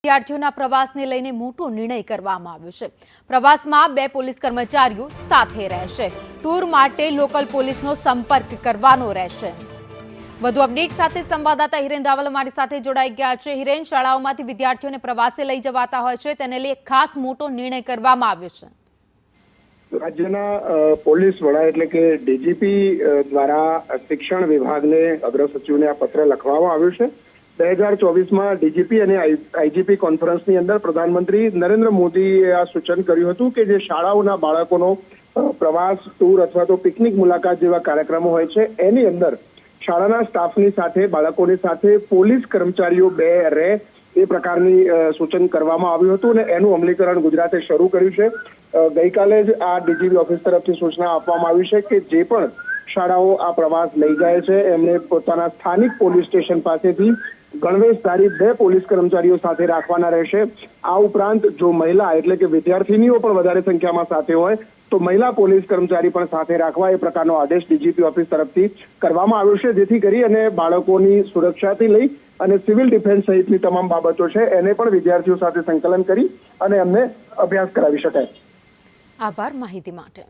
વિદ્યાર્થીઓના પ્રવાસને લઈને મોટો નિર્ણય કરવામાં આવ્યો છે। પ્રવાસમાં 2 પોલીસ કર્મચારીઓ સાથે રહેશે। ટૂર માટે લોકલ પોલીસનો સંપર્ક કરવાનો રહેશે। વધુ અપડેટ સાથે સંવાદદાતા હિરેન રાવલ અમારી સાથે જોડાઈ ગયા છે। હિરેન, શાળાઓમાંથી વિદ્યાર્થીઓને પ્રવાસે લઈ જવાતા હોય છે, તેને લઈ ખાસ મોટો નિર્ણય કરવામાં આવ્યો છે। રાજ્યના પોલીસ વડા એટલે કે ડીજીપી દ્વારા શિક્ષણ વિભાગને અગ્ર સચિવને આ પત્ર લખવામાં આવ્યો છે। 2024માં ડીજીપી અને આઈજીપી કોન્ફરન્સની અંદર પ્રધાનમંત્રી નરેન્દ્ર મોદીએ આ સૂચન કર્યું હતું કે જે શાળાઓના બાળકોનો પ્રવાસ, ટૂર અથવા તો પિકનિક મુલાકાત જેવા કાર્યક્રમો હોય છે, એની અંદર શાળાના સ્ટાફની સાથે બાળકોની સાથે પોલીસ કર્મચારીઓ 2 રહે એ પ્રકારની સૂચન કરવામાં આવ્યું હતું અને એનું અમલીકરણ ગુજરાતે શરૂ કર્યું છે। ગઈકાલે જ આ ડીજીપી ઓફિસ તરફથી સૂચના આપવામાં આવી છે કે જે પણ શાળાઓ આ પ્રવાસ લઈ જાય છે એમને પોતાના સ્થાનિક પોલીસ સ્ટેશન પાસેથી ગણવેશધારી 2 પોલીસ કર્મચારીઓ સાથે રાખવાના રહેશે। આ ઉપરાંત જો મહિલા એટલે કે વિદ્યાર્થીનીઓ પણ વધારે સંખ્યામાં સાથે હોય તો મહિલા પોલીસ કર્મચારી પણ સાથે રાખવા એ પ્રકારનો આદેશ ડીજીપી ઓફિસ તરફથી કરવામાં આવ્યો છે, જેથી કરી અને બાળકોની સુરક્ષાથી લઈ અને સિવિલ ડિફેન્સ સહિતની તમામ બાબતો છે એને પણ વિદ્યાર્થીઓ સાથે સંકલન કરી અને એમને અભ્યાસ કરાવી શકાય। આભાર માહિતી માટે।